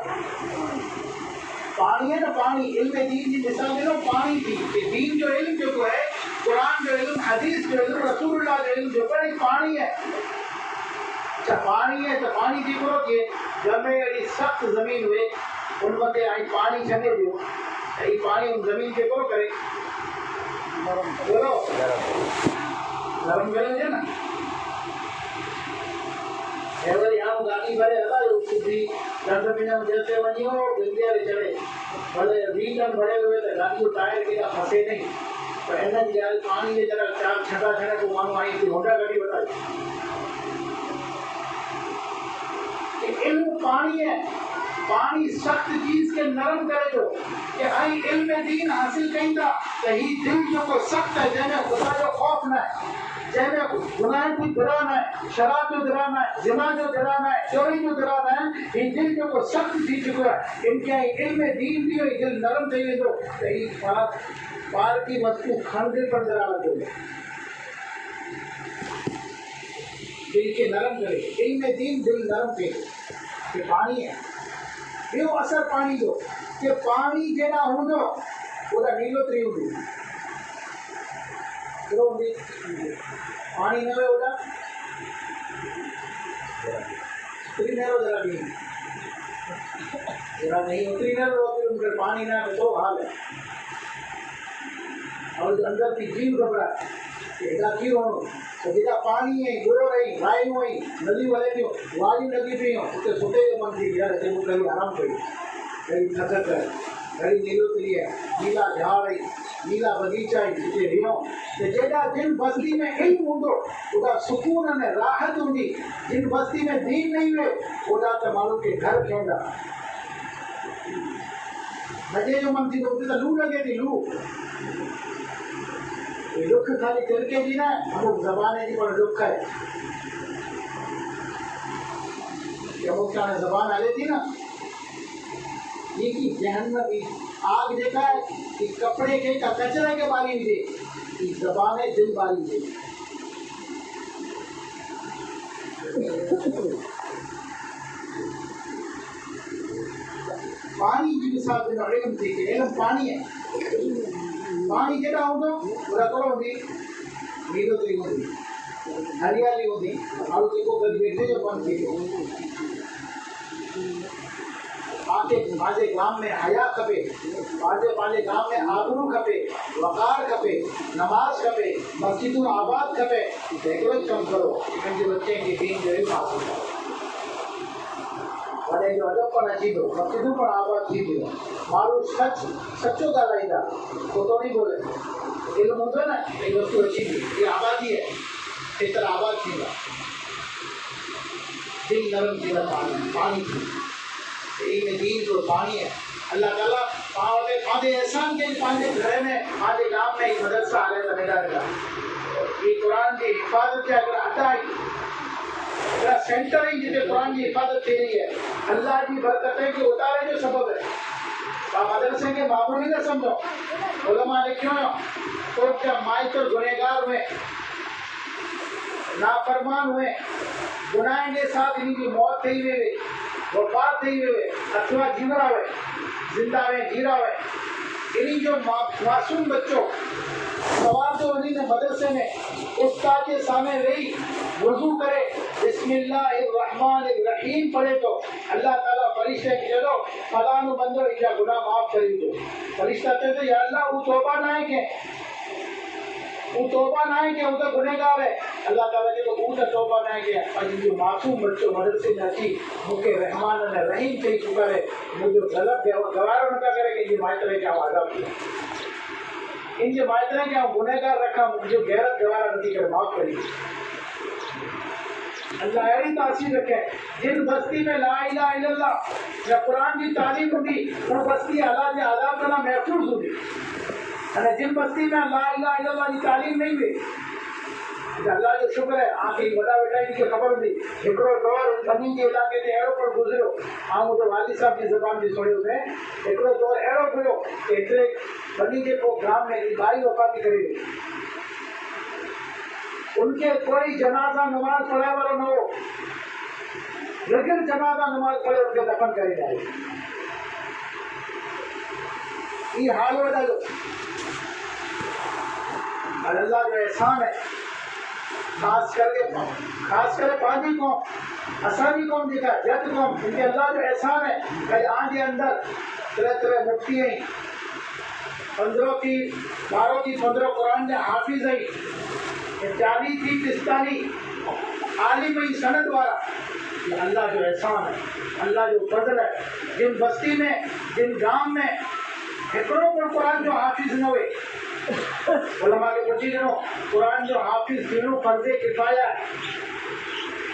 पानी है ना पानी इल्म दीन की मिसाल दे लो पानी की कि दीन जो इल्म जो है कुरान जो इल्म हदीस जो इल्म रसूलुल्लाह जो इल्म जो है पानी है अच्छा पानी है तो पानी की करो कि जब में ये सख्त जमीन हुए उन बंदे आई पानी छने दो ये पानी उन जमीन के करो करे बोलो नरम करे है ना एवर यहाँ गाड़ी भरे हला सीधी दंड बिना जैसे बनी हो गंदिया रे चढ़े भले 20 टन भरे हुए तो गाड़ी को टायर के फंसे नहीं तो ऐसा कि यार पानी के जरा चार छटा छटा को मानो आई थी होंडा गाड़ी बताई इल्म पानी है पानी सख्त चीज के नरम करे जो कि आई इल्म दीन हासिल कईंदा तो ही दिल जो को सख्त है जैसे खुदा जो खौफ न है जैसे गुनाह को डराना है शराब जो डराना है जिना जो डराना है चोरी जो डराना है ये दिल जो को सख्त थी चुका है इनके इल्म दीन भी हो दिल नरम चाहिए तो ये पार की वस्तु खंडे पर डराना चाहिए दिल के नरम करे इल्म दीन दिल नरम पे कि पानी है ये असर पानी जो कि पानी जेना हूंदो पूरा नीलोतरी हूंदी पानी न होगा उतरी न जरा नहीं उतरी न उनके पानी ना तो हाल है और अंदर की जीव घबरा एदा क्यों हो तो जेका पानी है गुरो रही राई हुई नदी वले थी वाली लगी पई हो उते सुते मन थी यार ते मुके आराम कई कई थकत है कई नीलोतरी है नीला झाड़ है नीला बगीचा है जिते रियो ते जेड़ा जिन बस्ती में इल्म हूंदो उदा सुकून ने राहत हूंदी जिन बस्ती में दीन नहीं हुए उदा त माण्हू के घर खेंदा मजे जो मन थी तो लू लगे थी लू दुख खाली तिरके जी ना अमुक ज़बाने जी पर दुख है अमुक का ज़बान आ थी ना ये की जहन्नम आग देखा है कि कपड़े के का कचरे के बारी में थी ज़बाने दिल बारी थी पानी की मिसाल देना इल्म थी कि इल्म पानी है पानी जेड़ा होंदो पूरा करो होंदी नीलोतरी होंदी हरियाली होंदी और जेको गद बैठे जो बन थी आजे गांव में हया खपे आजे गांव में आबरू खपे वकार खपे नमाज खपे मस्जिदों आबाद खपे हिकिड़ो कम करो पंहिंजे बच्चे के दीन जो इल्म हासिल करो वॾे जो अदब पण अची थो, मस्जिदूं पण आबाद थी थियूं, माण्हू सचो ॻाल्हाईंदा, खोटो नहीं बोले। इल्मु हूंदो न ही वस्तु अची थी, ये आबादी है, इस तरह आबाद थींदा। दिल नरम थींदा पाणी थी, इन दीन जो पाणी है। अल्लाह ताला पंहिंजे एहसान के पंहिंजे घर में, पंहिंजे गांव में ही मदरसा हाले त नंढा नंढा, ये कुरान जी हिफ़ाज़त जा अगर अटाई सेंटर ही जिते कुरान की हिफाजत थी रही है, अल्लाह की बरकतें के उतारे जो सबब है। आप मदरसे के मामूली न समझो, उलमा ने क्यों तो जब माइतर गुनहगार हुए, नाफरमान हुए, गुनाह के साथ इनकी मौत थी हुई, वफात थी हुई, अथवा जीवरा हुए, जिंदा हुए, जीरा हुए, इन्हीं जो मासूम बच्चों सवाल तो उन्हीं ने मदरसे में उस्ताद के सामने रही वजू करे, बिस्मिल्लाहिर्रहमानिर्रहीम पढ़े तो अल्लाह ताला फरिश्ते के जदो फलानु बंदो इजा गुनाह माफ करी दो। फरिश्ता कहते या अल्लाह वो तौबा ना है के वो तो गुनहगार है। अल्लाह ताला के तो वो तौबा ना है के और जो मासूम बच्चों मदरसे में अची मुके रहमान ने रहीम से चुका है, मुझे गलत गवारो न करे कि ये माइतरे क्या आजाद किया, इन जो माइतरे क्या गुनहगार रखा, मुझे गैरत गवारा नहीं कर माफ करी। अल्लाह अहिड़ी तासीर रखे जिन बस्ती में ला इलाहा इल्लल्लाह या कुरान की तालीम होगी उन बस्ती अल्लाह के आज़ाब करना महफूज होगी। अने जिन बस्ती में ला इलाहा इल्लल्लाह की तालीम नहीं हुई, अल्लाह जो शुक्र है आके वॾा वेठा इनखे ख़बर हुई। हिकिड़ो दौर बनी के इलाके ते अहिड़ो पर गुज़रियो, मुंहिंजो वाली साहब जी ज़बान जी सुणियो से, हिकिड़ो दौर अहिड़ो हुयो कि हिकिड़े बनी जे को गांव में भाई वफ़ाती करे वई, उनके कोई जनाजा नमाज पढ़ाए वालो न हो, लेकिन जनाजा नमाज पढ़े उनके दफन करे जाए। ये हाल हो जाए और अल्लाह जो एहसान है, खास करे पानी कौम असानी कौम दिखा जत कौम, इनके अल्लाह जो एहसान है कल आगे अंदर तरह तरह मुफ्ती आई 15 की 12 की 15 कुरान के हाफिज आई, 40 थी पिस्तानी आलिम ही सनद वाला, ये अल्लाह जो एहसान है, अल्लाह जो फजल है। जिन बस्ती में जिन गांव में हिकिड़ो को कुरान जो हाफिज न हुए, उलमा के पुछी ॾिनो कुरान जो हाफिज थियणो फर्ज़े किफ़ाया है,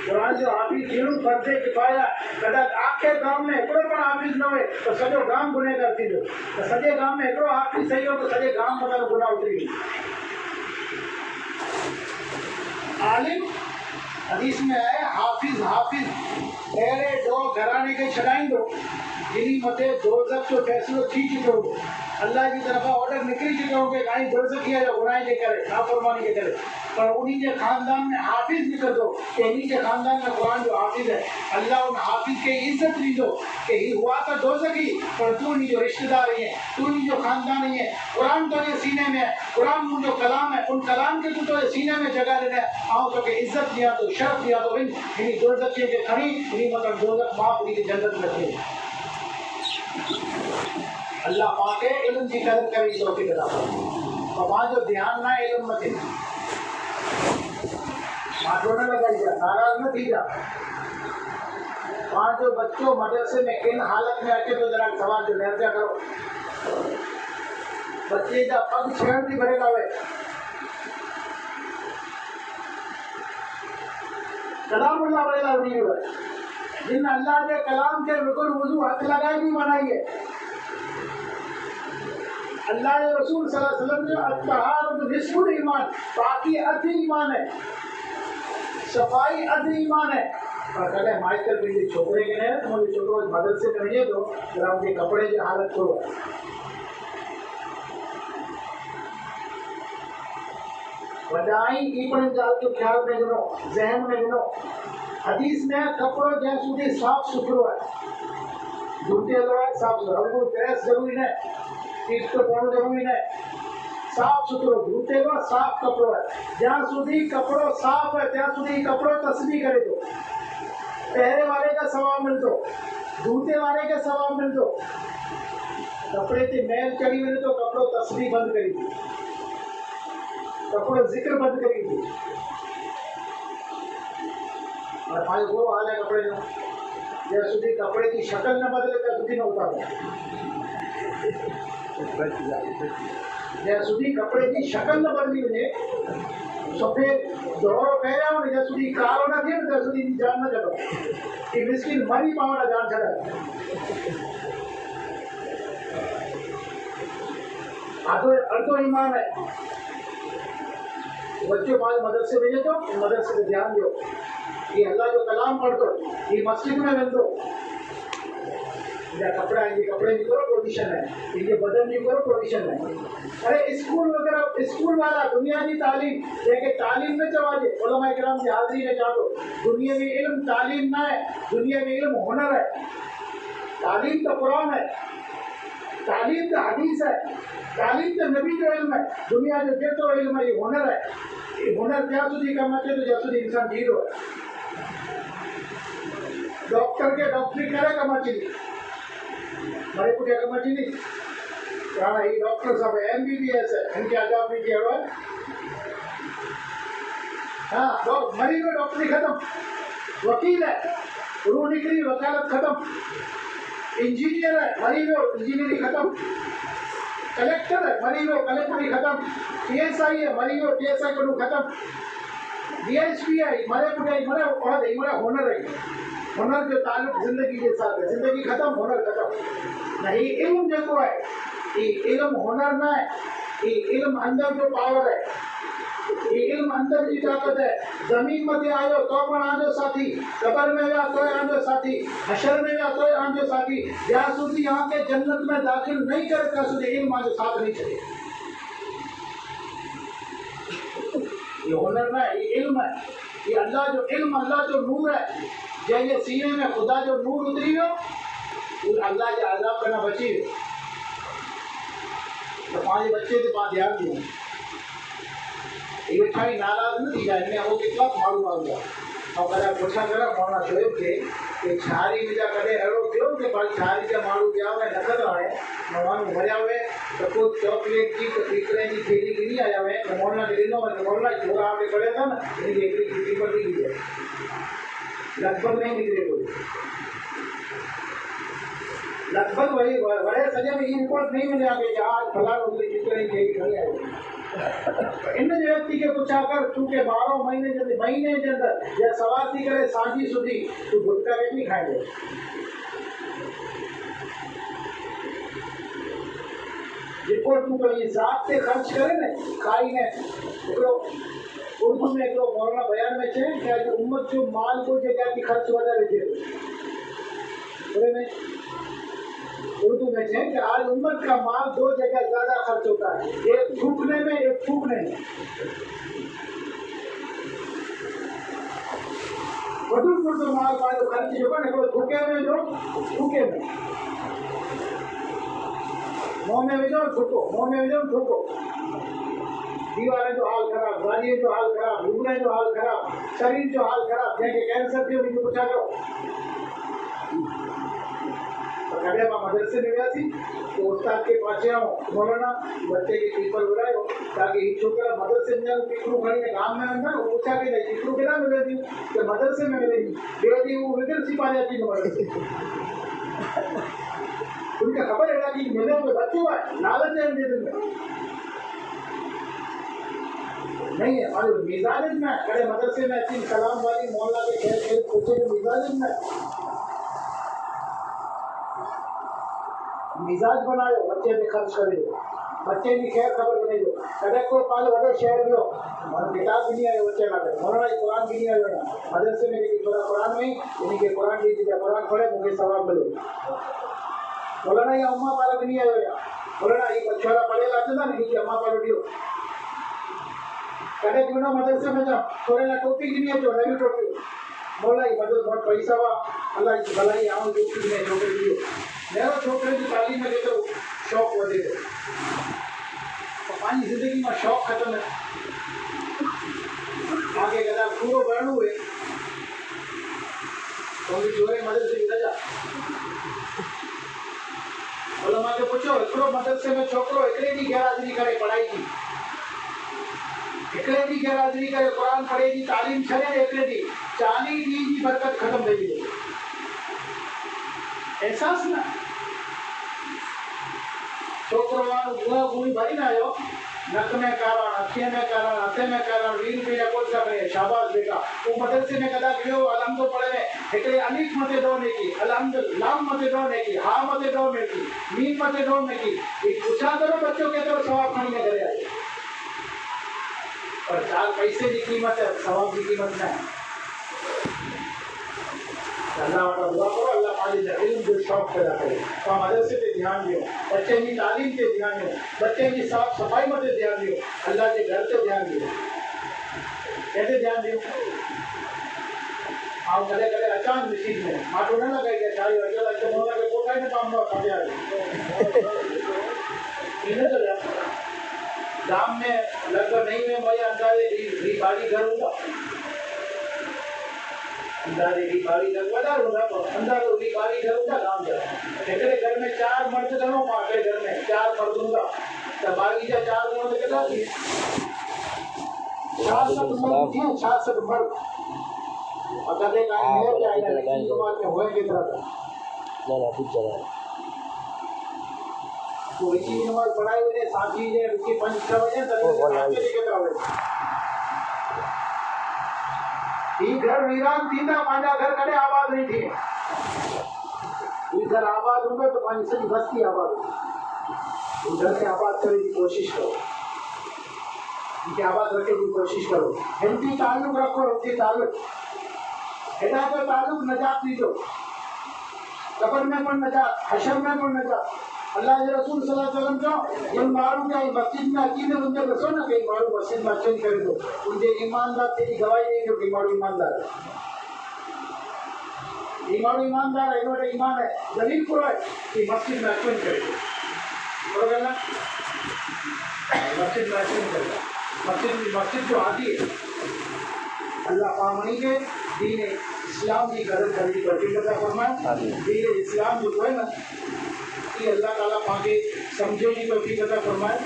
कुरान जो हाफिज थियणो फर्ज़े किफ़ाया है। कदाच आखे गांव में हिकिड़ो पण हाफिज न हुए तो सॼो गांव गुनहगार थी वियो, त सॼे गांव में हिकिड़ो हाफिज सही हो तो सॼे गांव मथां गुनाह उतरी वियो। आलिम हदीस में है हाफिज अहिड़े दो घराने खे छॾाईंदो जिनी मथे दोज़ख जो फ़ैसिलो थी चुको हो, अल्लाह जी तरफ़ा ऑर्डर निकिरी चुको हो कि काई दोज़खी जो गुनाह जे करे नाफरमानी के करे, पर उन्हीं के खानदान में हाफिज निकरंदो कि इन्हीं के खानदान में कुरान जो हाफिज है, अल्लाह उन हाफिज के इज्जत ॾींदो कि ही हुआ तो दोज़खी पर तू इन्हीं जो रिश्तेदार ही है, तू इन्हीं जो खानदान ही है, कुरान तो ये सीने में है, कुरान मुंहिंजो कलाम है, उन कलाम के तू तो सीने में जगह ॾिना, आउं तोखे इज्जत ॾियां थो, शर्फ़ ॾियां थो, इन्हीं दोज़खीअ खे खणी इन्हीं मथां दोज़ख माफ़ इन्हीं खे जन्नत में थिए। अल्लाह पाके इल्म की कदर करे तौफीक अता फरमाए, और वहाँ जो ध्यान ना इल्म में थे, वहाँ रोने लगाई जा, नाराज न थी जा। वहाँ जो बच्चों मदरसे में किन हालत में अचे तो जरा सवाल जो लहजा करो, बच्चे जा पग छेड़ थी भरेगा वे, कलाम अल्लाह बड़ेगा उन्हीं हुआ, जिन अल्लाह के कलाम के बिल्कुल वजू हाथ लगाए भी बनाइए। अल्लाह के रसूल सल्लल्लाहु अलैहि वसल्लम जो अत्तहारतु निस्फुल ईमान, बाकी अध ईमान है, सफाई अध ईमान है। और कॾहिं माइटर पंहिंजे छोकिरे खे न मुंहिंजो छोकिरो मदरसे में वञे थो जरा उनके कपिड़े जी हालत थोरो वॾाई ईपण ॻाल्हि जो ख़्याल में ॾिनो, ज़हन में ॾिनो। हदीस में कपिड़ो जंहिं सूदी साफ़ सुथरो है, धुतियलु आहे साफ़ सुथरो, रुॻो प्रेस ज़रूरी न, टीट तो पाउणो ज़रूरी न, साफ़ सुथरो धुतियलु साफ़ कपिड़ो है। जहाँ सूदी कपिड़ो साफ़ है त्यां सूदी कपिड़ो तस्बीह करे थो, पहरे वाले का सवाब मिलतो, धूते वाले का सवाब मिलतो। कपड़े ते मैल चढ़ी वञे तो कपिड़ो तस्बीह बंद करी थी, कपिड़ो जिक्र बंद करी थी, और भाई वो हाल है कपड़े जो જ્યાં સુધી કપડેથી શકલ ન બદલે ત્યાં સુધી ન ઉતારો. જ્યાં સુધી કપડેથી શકલ ન બદલી ને સફેદ દોરો પહેર્યા હોય ને જ્યાં સુધી કાળો ન થયો ને ત્યાં સુધી જાન ન ચડો. એ મિસ્કીન મરી પાવડા જાન ચડાવે. अर्धो ईमान है. बच्चों बाद मदरसे भेजे तो मदरसे पे ध्यान दो. ये अल्लाह जो कलाम पढ़ दो, ये मस्जिद में रह दो. या कपड़ा है, ये कपड़े की करो प्रोविजन है, ये बदन की करो प्रोविजन है. अरे स्कूल वगैरह स्कूल वाला दुनिया की तालीम लेके तालीम में चवाजे उलमा इकराम की हाजिरी में चाहो. दुनिया में इल्म तालीम ना है, दुनिया में इल्म हुनर है. तालीम तो कुरान है, तालीम तो हदीस है, तालीम तो नबी जो इल्म है. दुनिया जो जेतो इल्म है ये हुनर है. ये हुनर જ્યાં સુધી કમાશે તો જ્યાં સુધી ઇન્સાન જીરો है. डॉक्टर के डॉक्टरी करे कमाची मारे पुठिया कमाची नहीं. हाँ ये डॉक्टर साहब MBBS है, इनके आजाद नहीं किया हुआ. हाँ मरी में डॉक्टरी खत्म. वकील है, रूह निकली वकालत खत्म. इंजीनियर है, मरी में इंजीनियरिंग खत्म. कलेक्टर है, मरी में कलेक्टरी खत्म. PSI है, मरी में PSI को खत्म. DSP है, मरे पुठिया मरे और मरे हुनर है. हुनर जो ताल्लुक जिंदगी के साथ है. जिंदगी खत्म, हुनर खत्म. नहीं इल्म जो है ये इल्म हुनर ना है. ये इल्म अंदर जो पावर है, ये इल्म अंदर की ताकत है. जमीन मध्य आयो तो पण आजो साथी, कबर में गया तो आजो साथी, हशर में गया तो आजो साथी. જ્યાં સુધી यहाँ के जन्नत में दाखिल नहीं करे ત્યાં સુધી इल्म आजो साथ नहीं चले. ये हुनर ना है, ये इल्म है. ये अल्लाह जो इल्म, अल्लाह जो नूर है. जैसे सीने में खुदा जो नूर उतरी हो अल्लाह के आजाब करना बची हो. तो पांच बच्चे थे, पांच ध्यान दिए. ये ठाई नाराज न थी जाए मैं वो कितना मारू आऊंगा. और कदा पूछा करा मोना शोएब के कि छारी में जा कदे हरो क्यों के भाई छारी जा मारू गया मैं नखत है मोहन भरिया हुए तो कुछ चॉकलेट की तो टीकरे की थैली गिनी आया मैं तो मोना गिनो मैं मोना छोरा आपने करे था ना इनकी एक की पर दी है लगभग नहीं निकले कोई. लगभग वही बड़े सजे में ये रिपोर्ट नहीं मिले आगे आज फला नौकरी टीकरे की खड़ी आई. इन व्यक्ति के पूछा कर चूंकि 12 महीने के अंदर या सवार थी करे सांझी सुधी तू गुटका के नहीं खाएंगे. रिपोर्ट तू कहीं जात से खर्च करे ने खाई ने उर्दू में एक मौलाना बयान में छे कि आज उम्मत जो माल को जगह की खर्च વધારે છે. उर्दू में है कि आज उम्मत का माल दो जगह ज्यादा खर्च होता है, एक थूकने में एक फूकने में. વધુ પડતો માલ પાછો ખર્ચ જો ને કોઈ થૂકે में जो थूके में मुंह में विझो थूको, मुंह में विझो थूको. दीवार जो हाल खराब, गाड़ी जो हाल खराब, लुगड़े जो हाल खराब, शरीर जो हाल खराब. जैसे कैंसर जो मुझे पूछा करो कड़े में मदरसे में गया थी तो उस्ताद के पास आओ मौलाना बच्चे के पेपर बुलायो ताकि ये छोकरा मदरसे में पिकरू खड़ी ने गांव में अंदर पूछा कि नहीं पिकरू केना मिले थी तो मदरसे में मिलेगी बेदी वो विदर सिपा जाती है मदरसे. उनका खबर है कि मिले तो बच्चों है लालच है दे देंगे नहीं है. और मिजाज में कड़े मदरसे में अच्छी कलाम वाली मोहल्ला के खेल खेल पूछे मिजाज में मिजाज बनायो. बच्चे ने खर्च करे, बच्चे की खैर खबर बने जो कदे को पाल वडो शहर गयो मन किताब भी नहीं आयो बच्चे ना मोहरा कुरान भी नहीं आयो ना मदरसे में कि थोड़ा कुरान में इन्हीं के कुरान दी दिया कुरान पढ़े मुझे सवाब मिले. बोला ना ये अम्मा पाला भी नहीं आयो या बोला ना ये छोरा पढ़े लाते था नहीं कि अम्मा पालो दियो. कदे क्यों ना मदरसे में जा थोड़े ना टोपी की नहीं है जो नई टोपी बोला ये मदद बहुत पैसा वा अल्लाह की भलाई आओ जो की में छोकरे दियो. मेरा छोकरे की तालीम में तो शौक वधे तो पानी जिंदगी में शौक खत्म है. आगे कदा पूरो भरणु है तो भी जोरे मदद से निकल जा. उलमा के पूछो एकड़ो मदरसे में छोकरो एकड़े दी गैरहाजिरी करे पढ़ाई की एकड़े दी गैरहाजिरी करे कुरान पढ़े दी तालीम छड़े एकड़े दी 40 दी की बरकत खत्म थी. احساس نہ چھوکرو گوہ گوئی بھری نہ آیو نک میں کارا اکھیے میں کارا ہتھے میں کارا 20 روپیا کوئی کا کرے شاباش بیٹا وہ مدرسے میں کدا گیو الحمد پڑھے میں ایکڑے الف متے ڈونے کی الحمد لام متے ڈونے کی ہا متے ڈونے کی میم متے ڈونے کی یہ پوچھا کرو بچوں کے تو ثواب کھانے میں کرے آئے اور 4 پیسے کی قیمت ہے ثواب کی قیمت نہ ہے اللہ کا دعا کرو اللہ پاک علم جو شوق پیدا کرے تو مدرسے پہ دھیان دیو بچے کی تعلیم پہ دھیان دیو بچے کی صاف صفائی پہ دھیان دیو اللہ کے گھر پہ دھیان دیو کیسے دھیان دیو آپ کدے کدے اچانک مسجد میں ماٹو نہ لگائی گیا چاہیے اجل اچھا نہ لگے کوٹھائی میں کام نہ کھا جائے انہیں تو جا گام میں لگ بھگ نہیں میں مجھے اندازے باری گھر ہوگا اندازے کی باری گھر بڑا ہوگا اندازے کی باری گھر ہوگا گام جا ایکڑے گھر میں 4 مرد گھروں پاکے گھر میں 4 مرد ہوگا تو باری جا 4 گھروں میں کتنا تھی 66 مرد اور کدے کا ہے کہ آئے لیکن سماج میں ہوئے کی طرح تھا تو اسی نماز پڑھائی ہوئے ساتھی نے اس کی 5-6 بجے تک کے طرح ہوئے یہ گھر ویران تھی نا مانجا گھر کدے آباد نہیں تھی یہ گھر آباد ہوگا تو پانی سے بستی آباد ہوگی گھر سے آباد کرنے کی کوشش کرو ان کے آباد رکھنے کی کوشش کرو ہمتی تعلق رکھو ہمتی تعلق ہدایت و تعلق نجات لیجو قبر میں پر نجات حشر میں پر نجات اللہ کے رسول صلی اللہ علیہ وسلم کا یہ معلوم ہے مسجد میں عقیدے بندے رسو نا کہ معلوم مسجد میں چینج کر دو ان کے ایماندار تیری گواہی نہیں کہ معلوم ایماندار ہے ایماندار ہے انہوں نے ایمان ہے دلیل کرو ہے کہ مسجد میں چینج کر دو کرو گا نا مسجد میں چینج کر دو مسجد جو آتی ہے اللہ پامنی کے دین اسلام کی قدر کرنے کی عطا فرمائے دین اسلام جو ہے نا کہ اللہ تعالیٰ پاکے سمجھے کی توفیق عطا فرمائے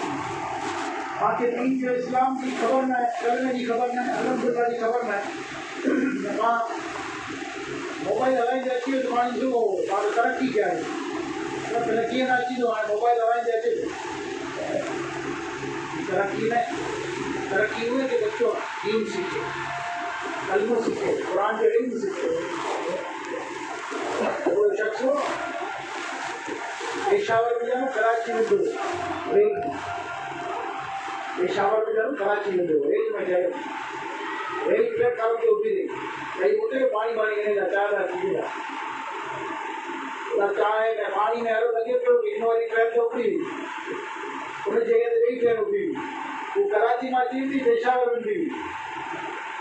پاکے دین جو اسلام کی خبر نہ ہے کرنے کی خبر نہ ہے الحمدللہ کی خبر نہ ہے وہاں موبائل لگائی جاتی ہے تمہاری جو ترقی کیا ہے ترقی نہ چیز موبائل لگائی جاتی ہے ترقی نہیں ترقی ہوئے کہ بچوں دین سیکھے کلمہ سیکھے قرآن کے علم سیکھے وہ شخص ہو پشاور میں جانا کراچی میں دو ریل پشاور میں جانا کراچی میں دو ریل میں جائے ریل پہ کام کے اوپی رہی کہیں ہوتے ہیں پانی پانی کرنے کا چاہ رہا چیزیں رہا چاہے میں پانی میں ہرو لگے پہ انہوں والی ٹرین کے اوپری ہوئی انہیں جگہ سے وہی ٹرین اوپری ہوئی وہ کراچی میں چیز تھی پشاور میں بھی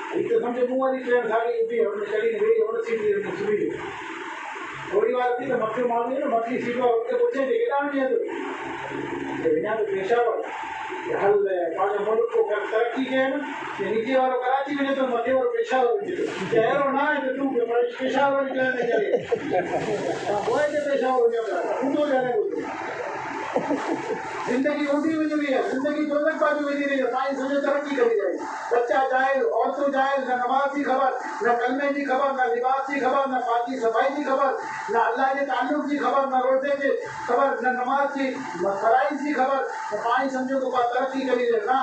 ایک تو سمجھے منہ والی ٹرین ساری اوپی ہے انہوں نے چلی نہیں گئی انہوں نے سیٹ لی سبھی تھوڑی بات تھی تو مکھی مار دی نا مکھی سیٹ پر اٹھ کے پوچھے تھے کتنا نہیں ہے تو یہاں تو پشاور حل ہے پانچ ملک کو ترقی کے ہے نا کہ نیچے والوں کراچی میں تو مدھے اور پشاور میں شہروں نہ ہے تو تو پشاور میں جانے چاہیے وہ ہے کہ پشاور ہو جاتا ہے تو جانے کو زندگی اٹھی ہوئی ہے زندگی دولت بازی ہوئی رہی ہے سائنس میں ترقی کری جائے بچہ جائز عورتوں جائز نہ نماز کی خبر نہ کلمے کی خبر نہ لباس کی خبر نہ پاکی صفائی کی خبر نہ اللہ کے تعلق کی خبر نہ روزے کی خبر نہ نماز کی فرائض کی خبر نہ پانی سمجھو کو بات ترقی کری جائے نہ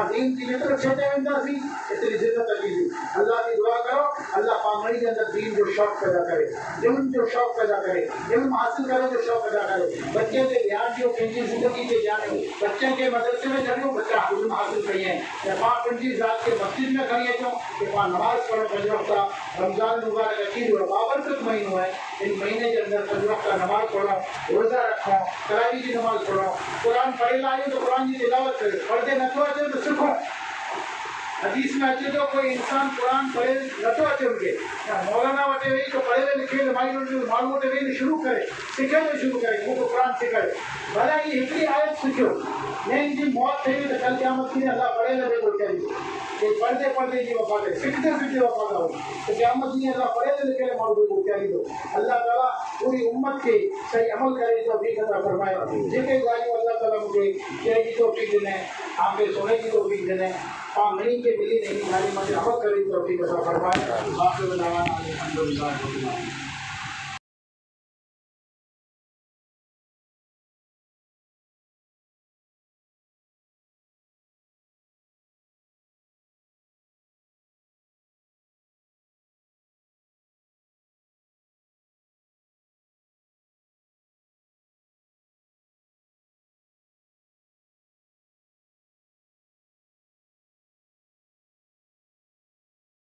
دین کی متر چھٹے ہوتا سی اتنی زندہ کی اللہ کی دعا کرو اللہ پامڑی کے اندر دین جو شوق پیدا کرے علم جو شوق پیدا کرے علم حاصل کرے جو شوق پیدا کرے بچے کے دھیان جو پنجی زندگی کے جانے بچے کے مدرسے میں چڑھو بچہ علم حاصل کریے یا پاں پنجی رات کے مسجد میں کریے تو کہ پاں نماز پڑھو فجر وقت رمضان مبارک عقید و بابرکت مہینوں ہے ان مہینے کے اندر فجر وقت نماز پڑھو روزہ رکھو تراویح کی نماز پڑھو قرآن پڑھے لائے تو قرآن کی تلاوت کرے پڑھتے نہ تو اچھے تو سکھو حدیث میں اچھے تو کوئی انسان قرآن پڑھے نہ تو اچھے ان کے مولانا وٹے وہی تو پڑھے ہوئے لکھے معلوم ہوتے وہی شروع کرے سکھے تو شروع کرے وہ تو قرآن سکھائے بھلا یہ ہکڑی آیت سکھو نہیں جی موت تھی تو کل قیامت کی اللہ پڑھے لگے بول چاہیے کہ پڑھتے پڑھتے جی وفات ہے سیکھتے سیکھتے وفات ہو تو قیامت کی اللہ پڑھے لکھے معلوم بول چاہیے تو اللہ تعالیٰ پوری امت کے صحیح عمل کرے تو بھی عطا فرمائے جتنے گاڑیوں اللہ تعالیٰ مجھے کہنے کی توفیق دینے آپ کے سونے کی توفیق دینے نہیں کے ملی نہیں گاڑی مجھے عمل کرے تو بھی عطا فرمائے باقی بنانا الحمدللہ